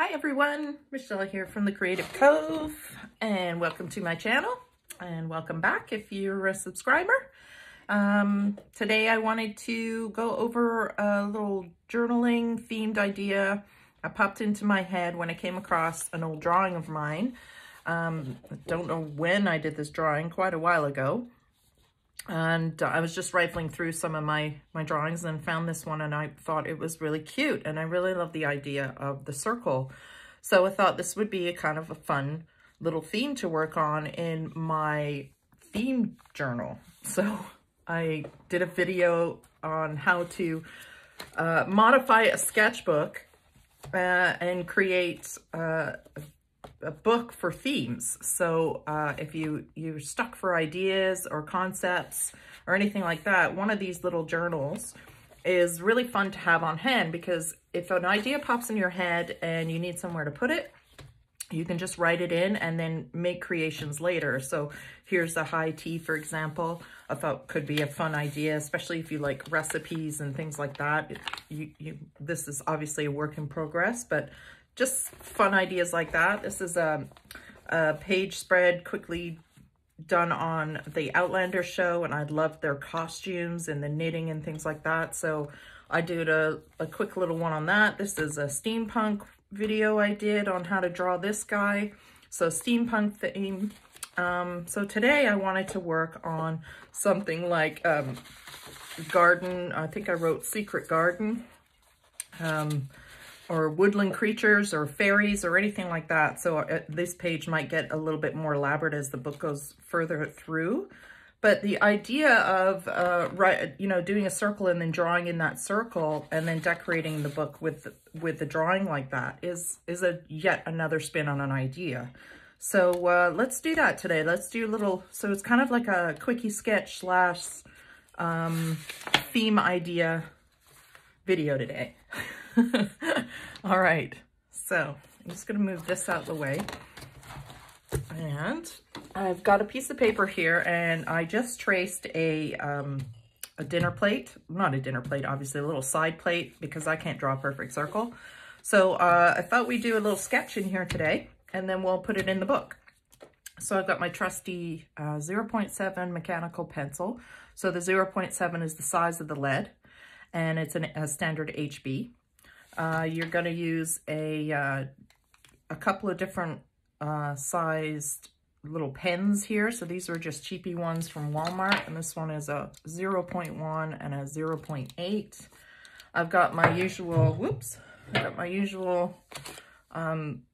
Hi everyone, Michelle here from the Creative Cove, and welcome to my channel, and welcome back if you're a subscriber. Today I wanted to go over a little journaling themed idea that popped into my head when I came across an old drawing of mine. I don't know when I did this drawing, quite a while ago. And I was just rifling through some of my drawings and found this one, and I thought it was really cute, and I really love the idea of the circle. So I thought this would be a kind of a fun little theme to work on in my theme journal. So I did a video on how to modify a sketchbook and create a book for themes. So if you're stuck for ideas or concepts or anything like that, one of these little journals is really fun to have on hand, because if an idea pops in your head and you need somewhere to put it, you can just write it in and then make creations later. So here's the high tea, for example. I thought could be a fun idea, especially if you like recipes and things like that. This is obviously a work in progress, but just fun ideas like that. This is a page spread quickly done on the Outlander show, and I loved their costumes and the knitting and things like that. So I did a quick little one on that. This is a steampunk video I did on how to draw this guy. So steampunk theme. So today I wanted to work on something like garden. I think I wrote secret garden. Or woodland creatures or fairies or anything like that. So this page might get a little bit more elaborate as the book goes further through. But the idea of, doing a circle and then drawing in that circle and then decorating the book with the drawing like that is yet another spin on an idea. So let's do that today. Let's do a little, so it's kind of like a quickie sketch slash theme idea video today. All right, so I'm just going to move this out of the way, and I've got a piece of paper here, and I just traced a dinner plate, not a dinner plate, obviously a little side plate, because I can't draw a perfect circle. So I thought we'd do a little sketch in here today, and then we'll put it in the book. So I've got my trusty 0.7 mechanical pencil. So the 0.7 is the size of the lead, and it's a standard HB. You're going to use a couple of different sized little pens here. So these are just cheapy ones from Walmart, and this one is a 0.1 and a 0.8. I've got my usual,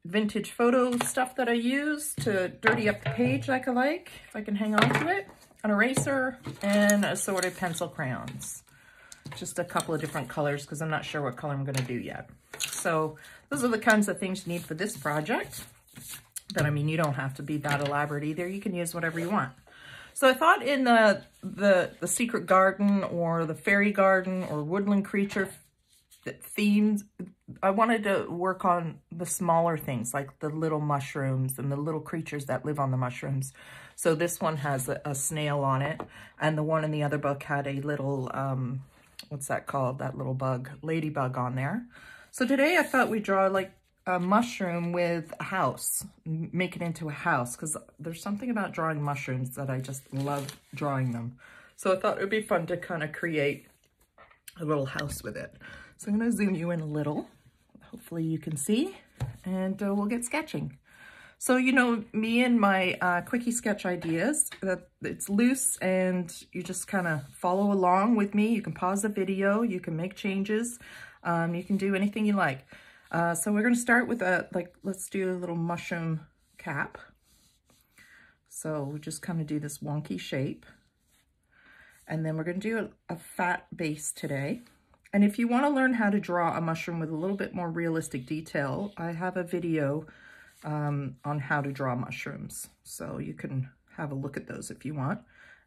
vintage photo stuff that I use to dirty up the page like I like, if I can hang on to it, an eraser, and assorted pencil crayons. Just a couple of different colors, because I'm not sure what color I'm going to do yet. So those are the kinds of things you need for this project. But I mean, you don't have to be that elaborate either. You can use whatever you want. So I thought in the secret garden or the fairy garden or woodland creature themes, I wanted to work on the smaller things like the little mushrooms and the little creatures that live on the mushrooms. So this one has a snail on it, and the one in the other book had a little what's that called? That little bug, ladybug on there. So today I thought we'd draw like a mushroom with a house, make it into a house, because there's something about drawing mushrooms that I just love drawing them. So I thought it would be fun to kind of create a little house with it. So I'm going to zoom you in a little. Hopefully you can see, and we'll get sketching. So, you know, me and my quickie sketch ideas, it's loose and you just kind of follow along with me. You can pause the video, you can make changes, you can do anything you like. So we're going to start with let's do a little mushroom cap. So we'll just kind of do this wonky shape. And then we're going to do a fat base today. And if you want to learn how to draw a mushroom with a little bit more realistic detail, I have a video on how to draw mushrooms. So you can have a look at those if you want.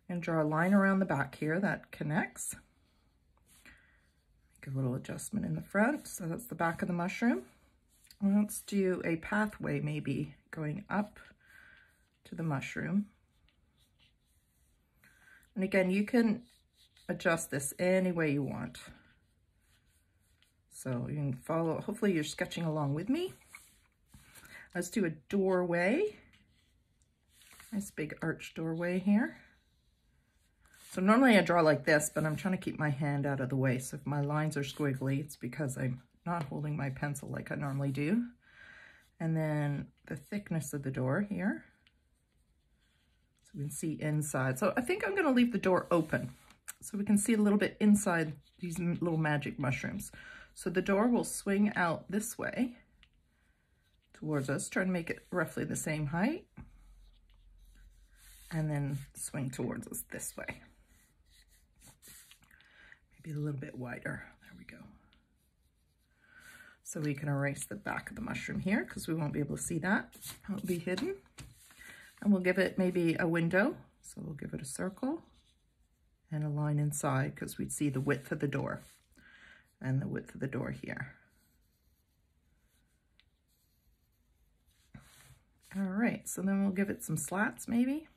And draw a line around the back here that connects. Make a little adjustment in the front. So that's the back of the mushroom. Let's do a pathway maybe going up to the mushroom. And again, you can adjust this any way you want. So you can follow, hopefully you're sketching along with me. Let's do a doorway. Nice big arch doorway here. So normally I draw like this, but I'm trying to keep my hand out of the way. So if my lines are squiggly, it's because I'm not holding my pencil like I normally do. And then the thickness of the door here. So we can see inside. So I think I'm going to leave the door open so we can see a little bit inside these little magic mushrooms. So the door will swing out this way towards us. Try to make it roughly the same height. And then swing towards us this way. Maybe a little bit wider. There we go. So we can erase the back of the mushroom here because we won't be able to see that. It'll be hidden. And we'll give it maybe a window. So we'll give it a circle and a line inside because we'd see the width of the door and the width of the door here. All right, so then we'll give it some slats maybe.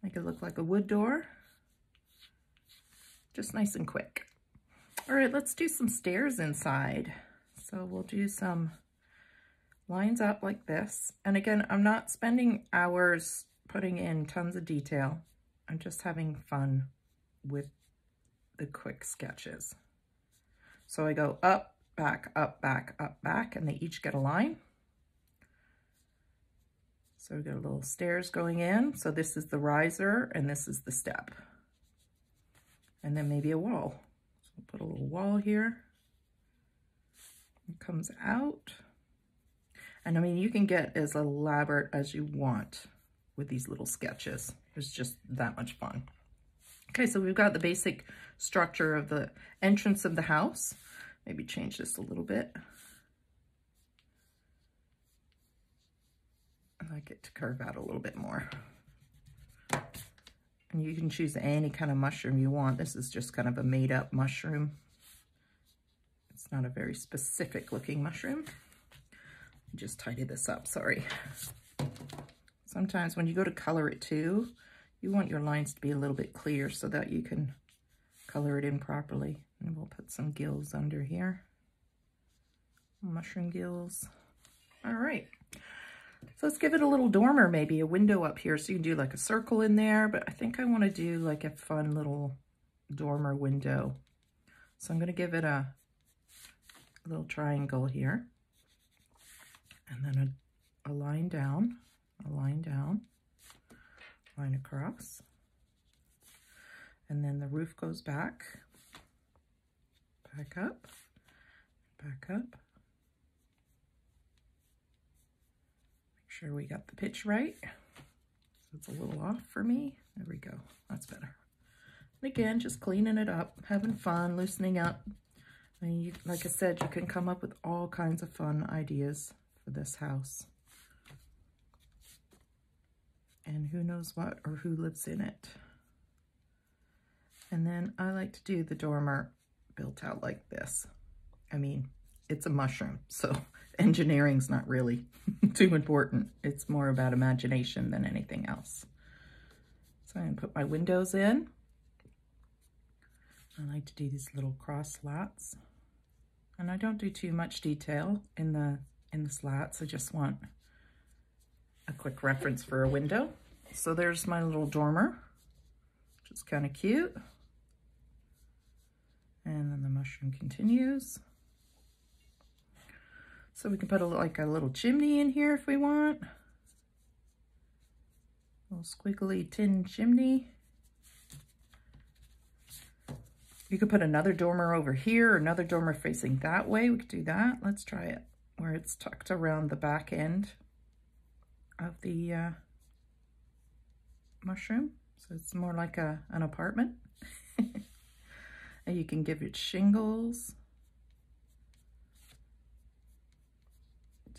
Make it look like a wood door. Just nice and quick. All right, let's do some stairs inside. So we'll do some lines up like this. And again, I'm not spending hours putting in tons of detail. I'm just having fun with the quick sketches. So I go up, back, up, back, up, back, and they each get a line. So we've got a little stairs going in. So this is the riser and this is the step. And then maybe a wall. So we'll put a little wall here. It comes out. And I mean, you can get as elaborate as you want with these little sketches. It's just that much fun. Okay, so we've got the basic structure of the entrance of the house. Maybe change this a little bit. I like it to curve out a little bit more. And you can choose any kind of mushroom you want. This is just kind of a made up mushroom. It's not a very specific looking mushroom. Just tidy this up, sorry. Sometimes when you go to color it too, you want your lines to be a little bit clear so that you can color it in properly. And we'll put some gills under here. Mushroom gills. All right. So let's give it a little dormer, maybe a window up here. So you can do like a circle in there, but I think I want to do like a fun little dormer window. So I'm going to give it a little triangle here. And then a line down, a line down, line across. And then the roof goes back, back up, back up. Make sure we got the pitch right. So it's a little off for me. There we go. That's better. And again, just cleaning it up, having fun, loosening up. And you, like I said, you can come up with all kinds of fun ideas for this house. And who knows what or who lives in it. And then I like to do the dormer built out like this. I mean, it's a mushroom, so engineering's not really too important. It's more about imagination than anything else. So I'm gonna put my windows in. I like to do these little cross slats. And I don't do too much detail in the slats. I just want a quick reference for a window. So there's my little dormer, which is kind of cute. And then the mushroom continues. So we can put like a little chimney in here if we want. A little squiggly tin chimney. You could put another dormer over here, another dormer facing that way. We could do that. Let's try it where it's tucked around the back end of the mushroom. So it's more like an apartment. And you can give it shingles.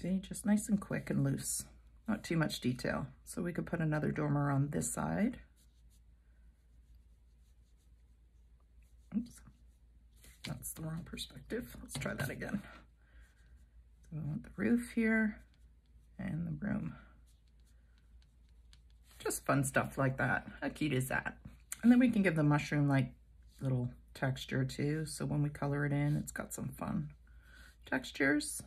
See, just nice and quick and loose. Not too much detail. So we could put another dormer on this side. Oops, that's the wrong perspective. Let's try that again. So we want the roof here and the room. Just fun stuff like that. How cute is that? And then we can give the mushroom like little texture too. So when we color it in, it's got some fun textures.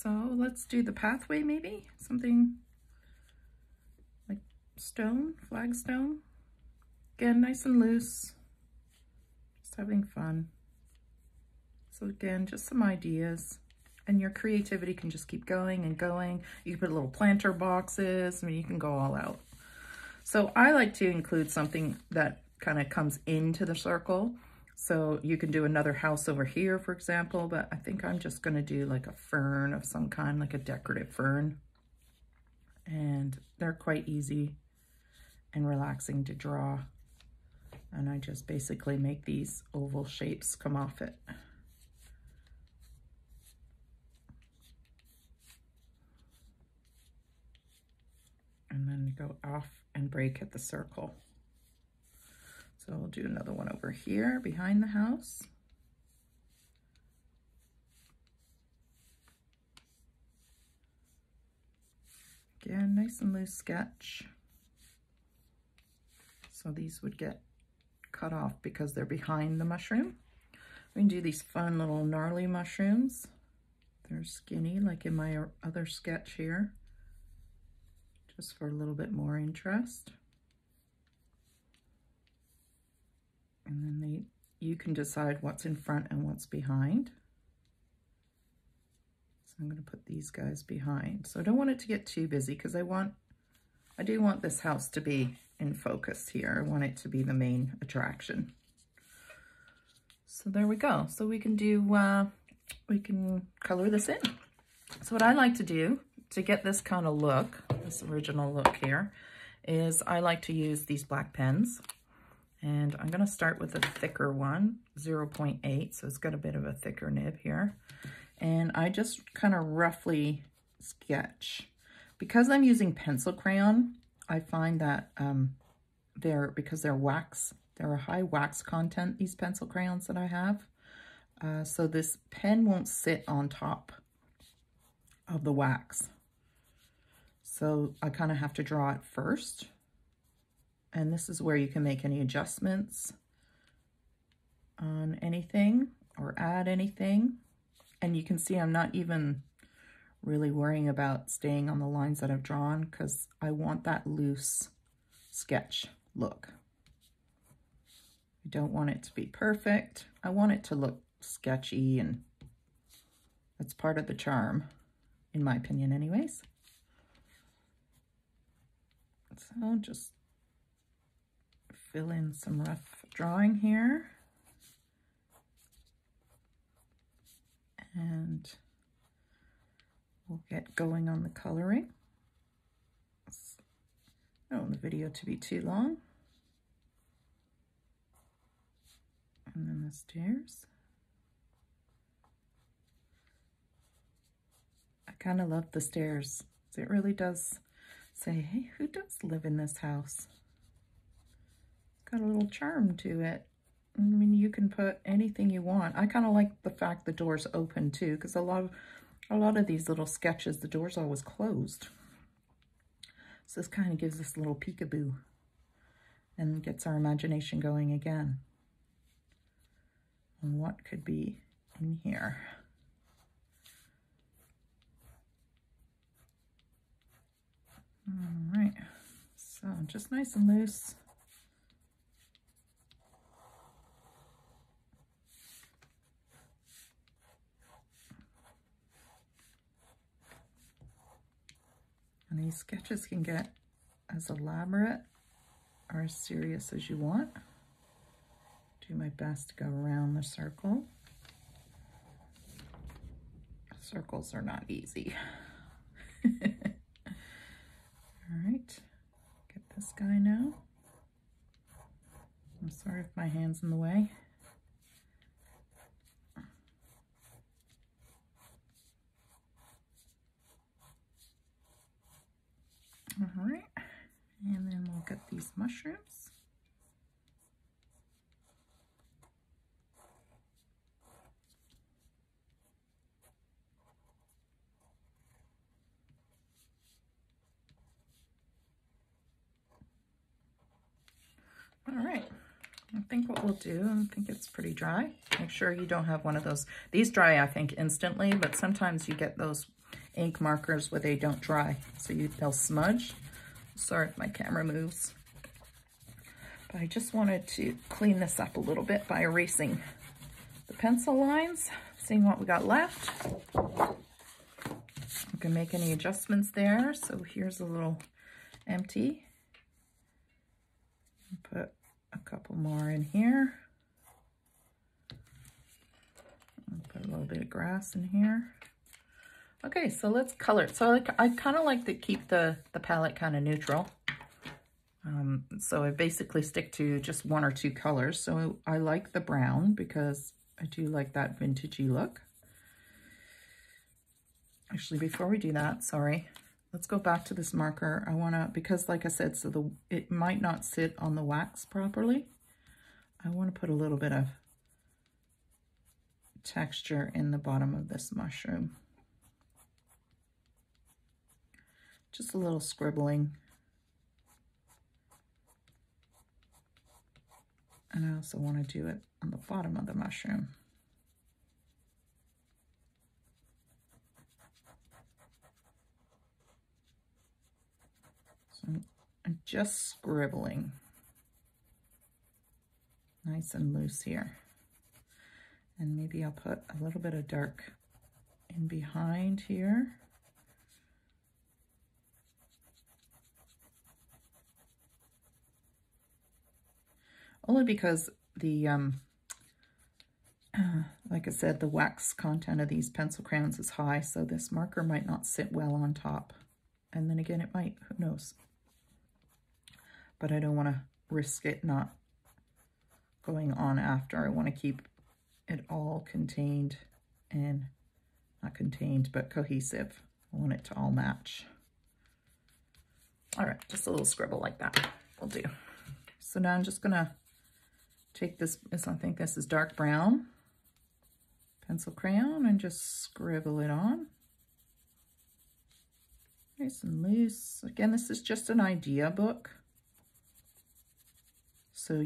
So let's do the pathway maybe, something like stone, flagstone. Again, nice and loose, just having fun. So again, just some ideas, and your creativity can just keep going and going. You can put little planter boxes, I mean, you can go all out. So I like to include something that kind of comes into the circle. So you can do another house over here, for example, but I think I'm just gonna do like a fern of some kind, like a decorative fern. And they're quite easy and relaxing to draw. And I just basically make these oval shapes come off it. And then go off and break at the circle. So we'll do another one over here behind the house. Again, nice and loose sketch. So these would get cut off because they're behind the mushroom. We can do these fun little gnarly mushrooms. They're skinny, like in my other sketch here, just for a little bit more interest. And then you can decide what's in front and what's behind. So I'm going to put these guys behind. So I don't want it to get too busy because I do want this house to be in focus here. I want it to be the main attraction. So there we go. So we can do, we can color this in. So what I like to do to get this kind of look, this original look here, is I like to use these black pens. And I'm going to start with a thicker one, 0.8, so it's got a bit of a thicker nib here. And I just kind of roughly sketch. Because I'm using pencil crayon, I find that because they're wax, they're a high wax content, these pencil crayons that I have. So this pen won't sit on top of the wax. So I kind of have to draw it first. And this is where you can make any adjustments on anything or add anything. And you can see I'm not even really worrying about staying on the lines that I've drawn because I want that loose sketch look. I don't want it to be perfect. I want it to look sketchy, and that's part of the charm, in my opinion anyways. So just fill in some rough drawing here. And we'll get going on the coloring. I don't want the video to be too long. And then the stairs. I kind of love the stairs. It really does say, hey, who does live in this house? Got a little charm to it. I mean, you can put anything you want. I kind of like the fact the door's open too, because a lot of these little sketches, the door's always closed. So this kind of gives us a little peekaboo and gets our imagination going again on what could be in here. All right, so just nice and loose. And these sketches can get as elaborate or as serious as you want. Do my best to go around the circle. Circles are not easy. All right, get this guy now. I'm sorry if my hand's in the way. All right, and then we'll get these mushrooms. All right, I think what we'll do, I think it's pretty dry. Make sure you don't have one of those. These dry, I think, instantly, but sometimes you get those ink markers where they don't dry, so they'll smudge. Sorry if my camera moves. But I just wanted to clean this up a little bit by erasing the pencil lines, seeing what we got left. You can make any adjustments there. So here's a little empty. Put a couple more in here. Put a little bit of grass in here. Okay, so let's color it. So I kind of like to keep the palette kind of neutral. So I basically stick to just one or two colors. So I like the brown because I do like that vintagey look. Actually, before we do that, sorry, let's go back to this marker. I want to, because like I said, so it might not sit on the wax properly. I want to put a little bit of texture in the bottom of this mushroom. Just a little scribbling. And I also want to do it on the bottom of the mushroom. So I'm just scribbling. Nice and loose here. And maybe I'll put a little bit of dark in behind here. Only because the, like I said, the wax content of these pencil crayons is high, so this marker might not sit well on top. And then again, it might, who knows. But I don't want to risk it not going on after. I want to keep it all contained and, not contained, but cohesive. I want it to all match. All right, just a little scribble like that will do. So now I'm just going to take this, I think this is dark brown pencil crayon, and just scribble it on. Nice and loose. Again, this is just an idea book. So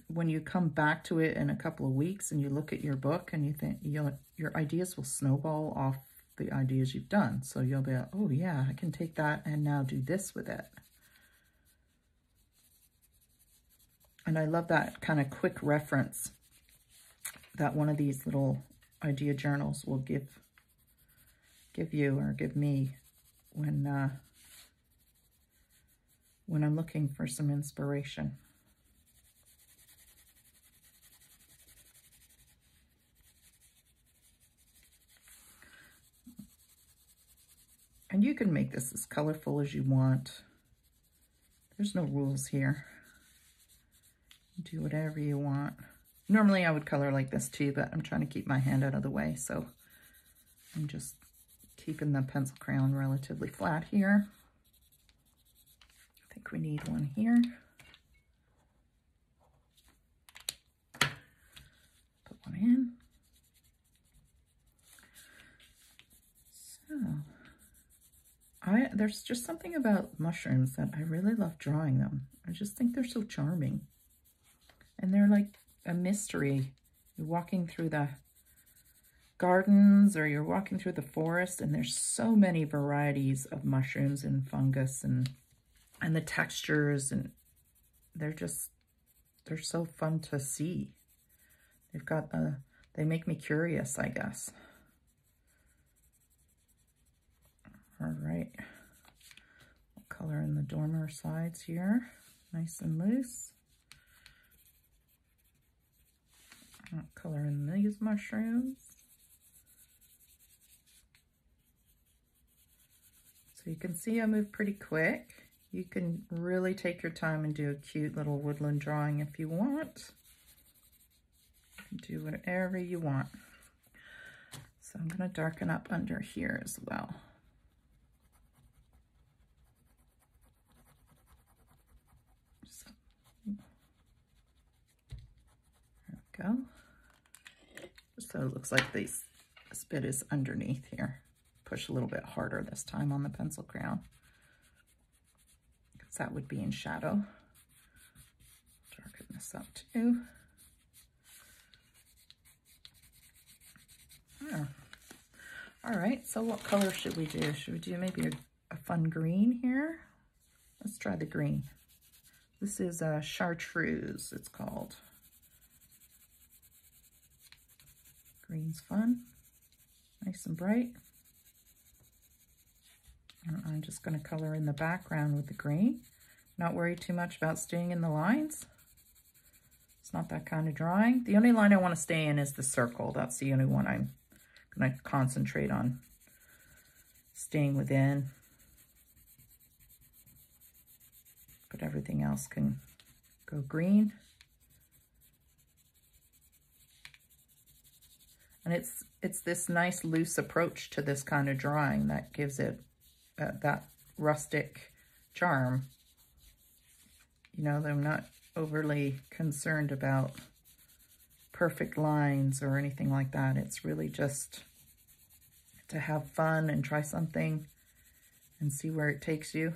when you come back to it in a couple of weeks and you look at your book and you think, your ideas will snowball off the ideas you've done. So you'll be like, oh yeah, I can take that and now do this with it. And I love that kind of quick reference that one of these little idea journals will give you or give me when I'm looking for some inspiration. And you can make this as colorful as you want. There's no rules here. Do whatever you want. Normally I would color like this too, but I'm trying to keep my hand out of the way, so I'm just keeping the pencil crayon relatively flat here. I think we need one here. Put one in. So, there's just something about mushrooms that I really love drawing them. I just think they're so charming. And they're like a mystery. You're walking through the gardens or you're walking through the forest, and there's so many varieties of mushrooms and fungus and the textures, and they're so fun to see. They've got they make me curious, I guess. All right. I'll color in the dormer sides here, nice and loose. I'll color in these mushrooms. So you can see I move pretty quick. You can really take your time and do a cute little woodland drawing if you want. You can do whatever you want. So I'm going to darken up under here as well. There we go. So it looks like this bit is underneath here. Push a little bit harder this time on the pencil crayon, because that would be in shadow. Darken this up too. Yeah. All right, so what color should we do? Should we do maybe a fun green here? Let's try the green. This is chartreuse, it's called. Green's fun, nice and bright. And I'm just going to color in the background with the green. Not worry too much about staying in the lines. It's not that kind of drawing. The only line I want to stay in is the circle. That's the only one I'm going to concentrate on staying within. But everything else can go green. And it's this nice loose approach to this kind of drawing that gives it that rustic charm. You know, I'm not overly concerned about perfect lines or anything like that. It's really just to have fun and try something and see where it takes you.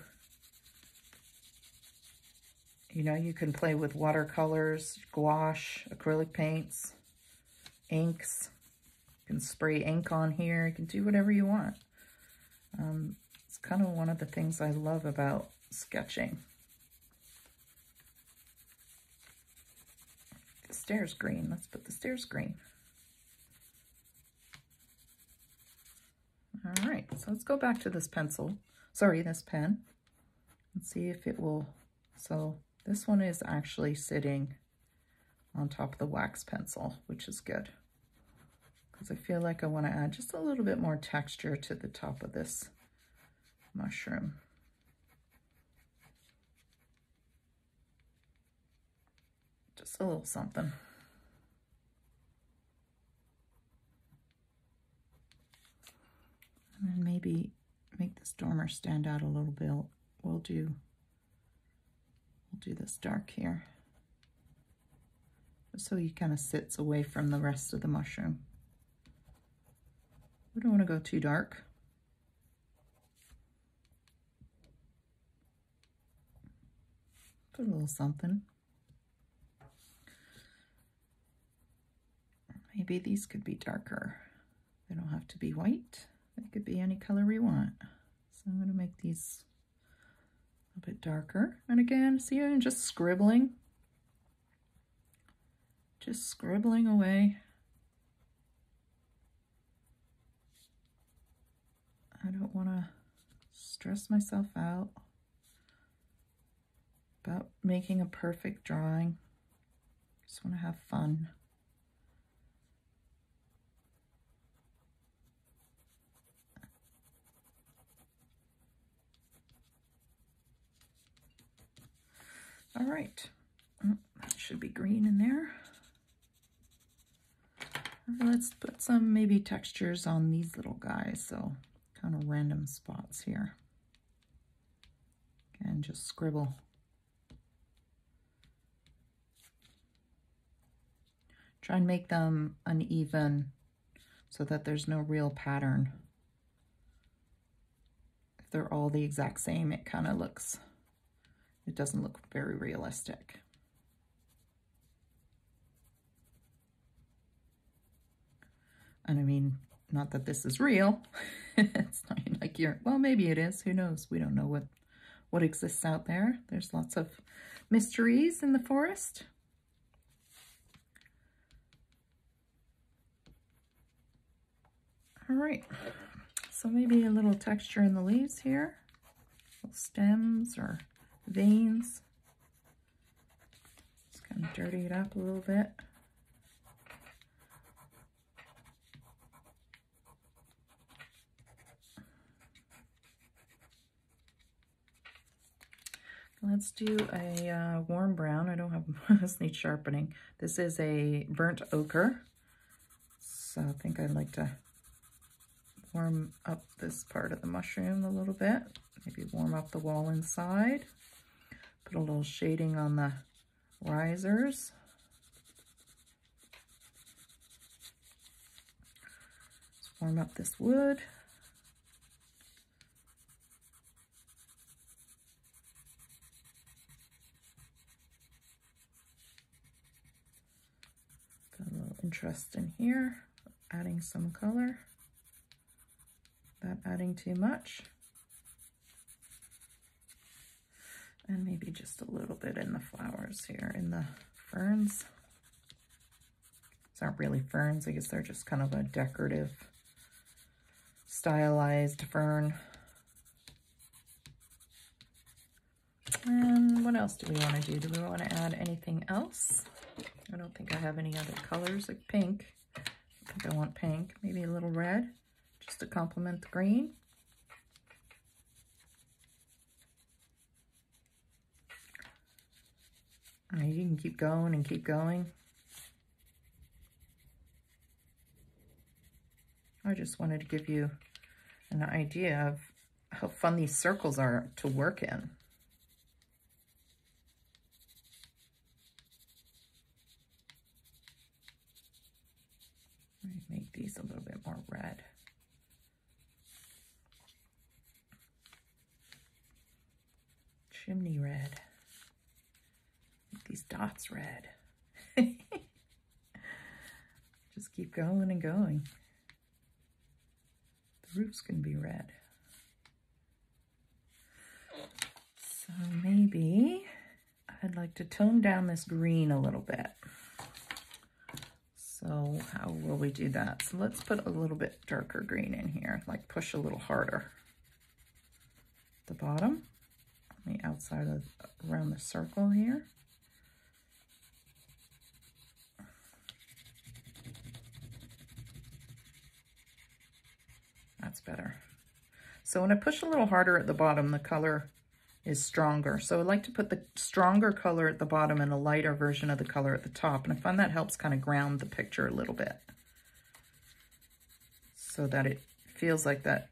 You know, you can play with watercolors, gouache, acrylic paints, inks. You can spray ink on here. You can do whatever you want. It's kind of one of the things I love about sketching. The stairs green. Let's put the stairs green. All right, so let's go back to this pencil. Sorry, this pen. Let's see if it will. So this one is actually sitting on top of the wax pencil, which is good. Because I feel like I want to add just a little bit more texture to the top of this mushroom. Just a little something. And then maybe make this dormer stand out a little bit. We'll do this dark here, just so he kind of sits away from the rest of the mushroom. We don't want to go too dark. Put a little something. Maybe these could be darker. They don't have to be white. They could be any color we want. So I'm going to make these a bit darker. And again, see, I'm just scribbling. Just scribbling away. I don't want to stress myself out about making a perfect drawing. Just want to have fun. All right, that should be green in there. Let's put some maybe textures on these little guys, so kind of random spots here. And just scribble. Try and make them uneven so that there's no real pattern. If they're all the exact same, it kind of looks, it doesn't look very realistic. And I mean, not that this is real. It's not like you're, well, maybe it is. Who knows? We don't know what exists out there. There's lots of mysteries in the forest. All right, so maybe a little texture in the leaves here, little stems or veins. Just kind of dirty it up a little bit. Let's do a warm brown. I don't have, this needs sharpening. This is a burnt ochre. So I think I'd like to warm up this part of the mushroom a little bit. Maybe warm up the wall inside. Put a little shading on the risers. Let's warm up this wood. Got a little interest in here, adding some color. adding too much. And maybe just a little bit in the flowers here, in the ferns. These aren't really ferns, I guess they're just kind of a decorative, stylized fern. And what else do we want to do? Do we want to add anything else? I don't think I have any other colors, like pink. I think I want pink, maybe a little red, just to complement the green. You can keep going and keep going. I just wanted to give you an idea of how fun these circles are to work in. Let me make these a little bit more red. Chimney red. Make these dots red. Just keep going and going. The roof's gonna be red. So maybe I'd like to tone down this green a little bit. So how will we do that? So let's put a little bit darker green in here, like push a little harder. The bottom, on the outside of, around the circle here. That's better. So when I push a little harder at the bottom, the color is stronger. So I like to put the stronger color at the bottom and a lighter version of the color at the top. And I find that helps kind of ground the picture a little bit, so that it feels like that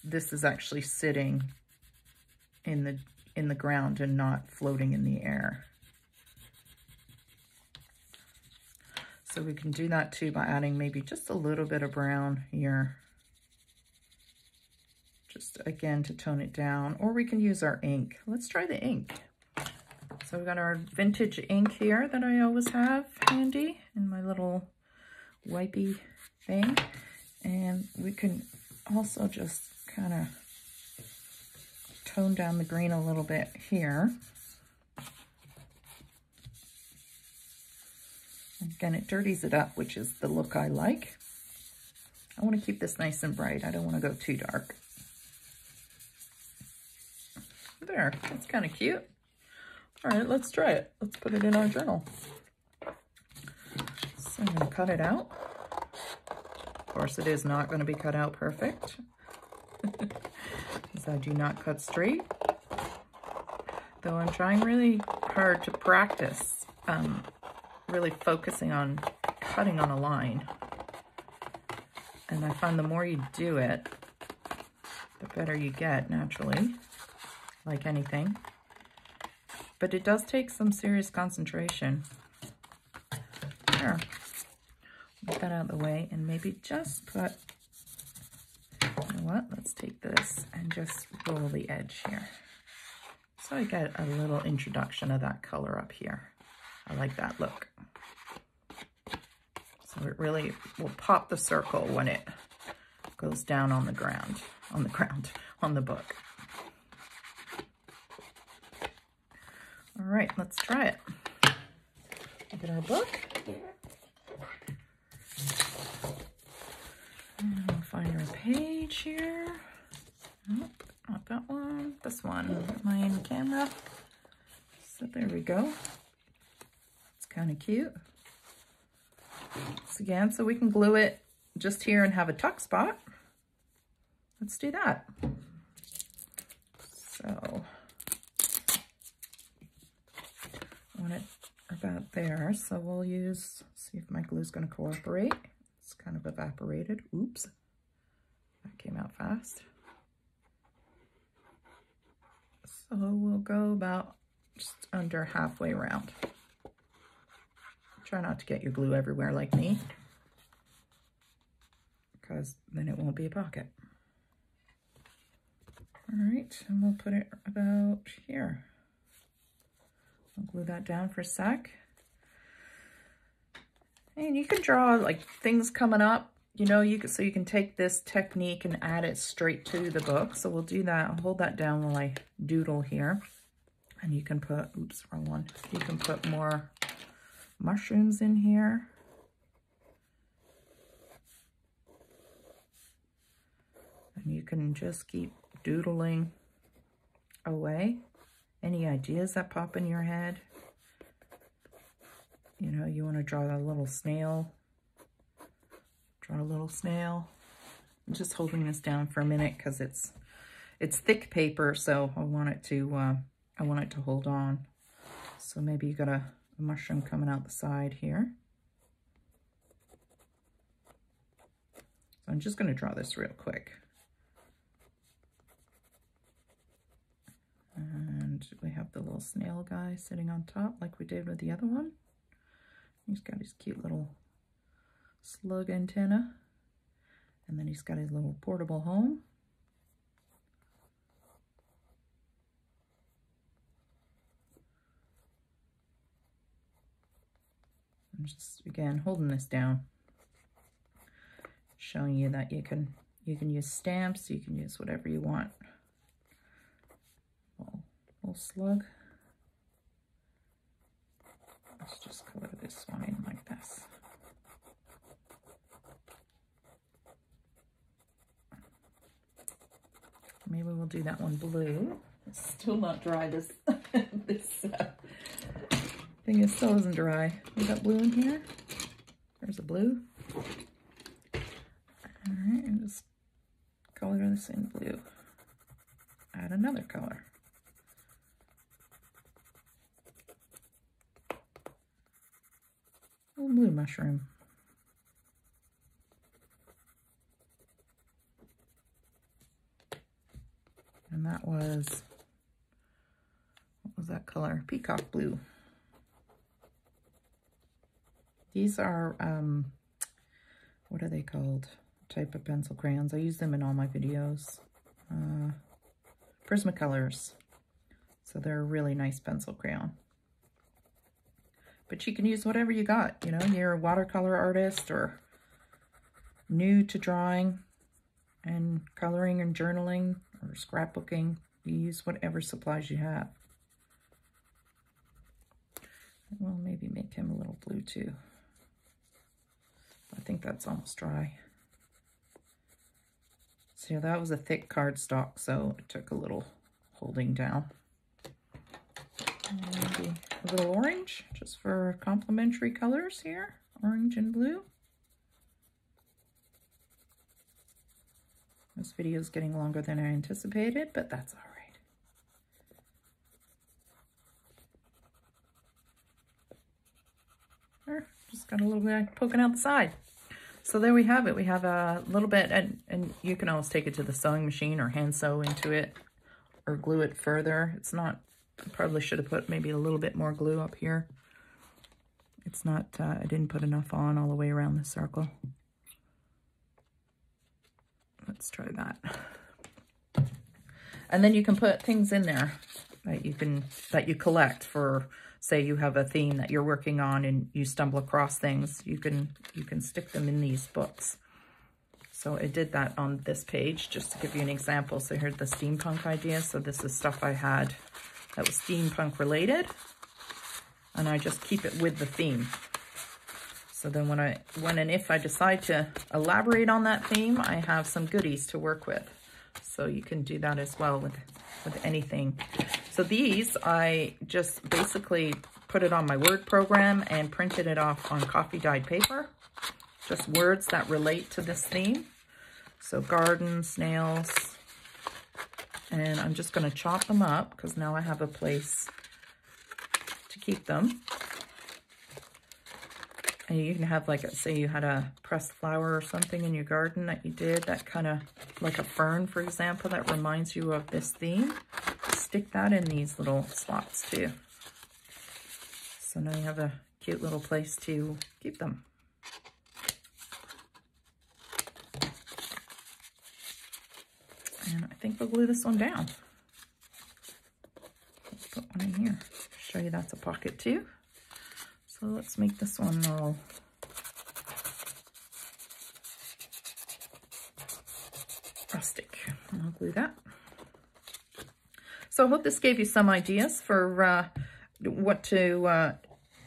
this is actually sitting in the ground and not floating in the air. So we can do that too by adding maybe just a little bit of brown here. Just again to tone it down, or we can use our ink. Let's try the ink. So we've got our vintage ink here that I always have handy in my little wipey thing. And we can also just kind of tone down the green a little bit here. Again, it dirties it up, which is the look I like. I want to keep this nice and bright. I don't want to go too dark. There, that's kind of cute. All right, let's try it. Let's put it in our journal. So I'm going to cut it out. Of course, it is not going to be cut out perfect, because I do not cut straight. Though I'm trying really hard to practice, really focusing on cutting on a line. And I find the more you do it, the better you get naturally. Like anything, but it does take some serious concentration. There, get that out of the way, and maybe just put, you know what, let's take this and just roll the edge here. So I get a little introduction of that color up here. I like that look. So it really will pop the circle when it goes down on the ground, on the book. All right, let's try it. Look at our book. And we'll find our page here. Nope, not that one. This one. Am I in camera? So there we go. It's kind of cute. So again, so we can glue it just here and have a tuck spot. Let's do that. So want it about there, so we'll use, see if my glue is going to cooperate. It's kind of evaporated. Oops, that came out fast. So we'll go about just under halfway around. Try not to get your glue everywhere like me, because then it won't be a pocket. All right, and we'll put it about here. I'll glue that down for a sec. And you can draw like things coming up. you know, you can take this technique and add it straight to the book. So we'll do that. I'll hold that down while I doodle here. And you can put, oops, wrong one. You can put more mushrooms in here. And you can just keep doodling away. Any ideas that pop in your head? You know, you want to draw a little snail. Draw a little snail. I'm just holding this down for a minute because it's thick paper, so I want it to hold on. So maybe you got a mushroom coming out the side here. So I'm just going to draw this real quick. And we have the little snail guy sitting on top like we did with the other one. He's got his cute little slug antenna. And then he's got his little portable home. I'm just, again, holding this down. Showing you that you can use stamps, you can use whatever you want. Little slug. Let's just color this one in like this. Maybe we'll do that one blue. It's still not dry. This thing is still isn't dry. We got blue in here. There's a blue. All right, and just color this in blue. Add another color. Little blue mushroom. And that was, what was that color? Peacock blue. These are, what are they called? Type of pencil crayons. I use them in all my videos. Prismacolors. So they're a really nice pencil crayon. But you can use whatever you got, you know, you're a watercolor artist or new to drawing and coloring and journaling or scrapbooking. You use whatever supplies you have. We'll maybe make him a little blue too. I think that's almost dry. So yeah, that was a thick cardstock, so it took a little holding down. And maybe a little orange, just for complementary colors here, orange and blue. This video is getting longer than I anticipated, but that's all right. Just got a little bit poking out the side. So there we have it. We have a little bit, and you can always take it to the sewing machine or hand sew into it or glue it further. It's not, I probably should have put maybe a little bit more glue up here. It's not, I didn't put enough on all the way around the circle. Let's try that. And then you can put things in there that you collect for, say you have a theme that you're working on and you stumble across things, you can stick them in these books. So I did that on this page just to give you an example. So here's the steampunk idea. So this is stuff I had that was steampunk related, and I just keep it with the theme. So then when and if I decide to elaborate on that theme, I have some goodies to work with. So you can do that as well with anything. So these, I just basically put it on my Word program and printed it off on coffee dyed paper. Just words that relate to this theme. So garden, snails, and I'm just going to chop them up because now I have a place to keep them. And you can have, like, say you had a pressed flower or something in your garden that you did, that kind of, like a fern, for example, that reminds you of this theme. Stick that in these little slots too. So now you have a cute little place to keep them. And I think we'll glue this one down. Let's put one in here. Show you that's a pocket too. So let's make this one all plastic. I'll glue that. So I hope this gave you some ideas for what to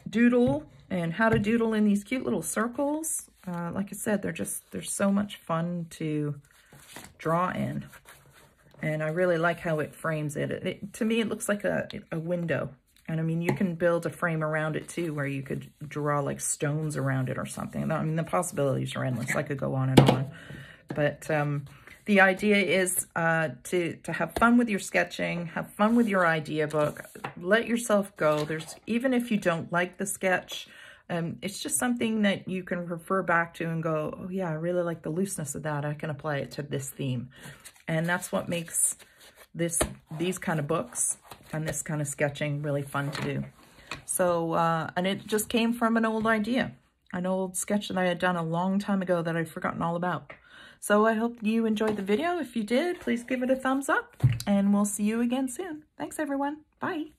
doodle and how to doodle in these cute little circles. Like I said, they're so much fun to draw in. And I really like how it frames it. To me, it looks like a window. And I mean, you can build a frame around it too, where you could draw like stones around it or something. I mean, the possibilities are endless. I could go on and on. But the idea is to have fun with your sketching, have fun with your idea book, let yourself go. Even if you don't like the sketch, it's just something that you can refer back to and go, oh yeah, I really like the looseness of that. I can apply it to this theme. And that's what makes these kind of books and this kind of sketching really fun to do. So, and it just came from an old idea, an old sketch that I had done a long time ago that I'd forgotten all about. So I hope you enjoyed the video. If you did, please give it a thumbs up, and we'll see you again soon. Thanks, everyone. Bye.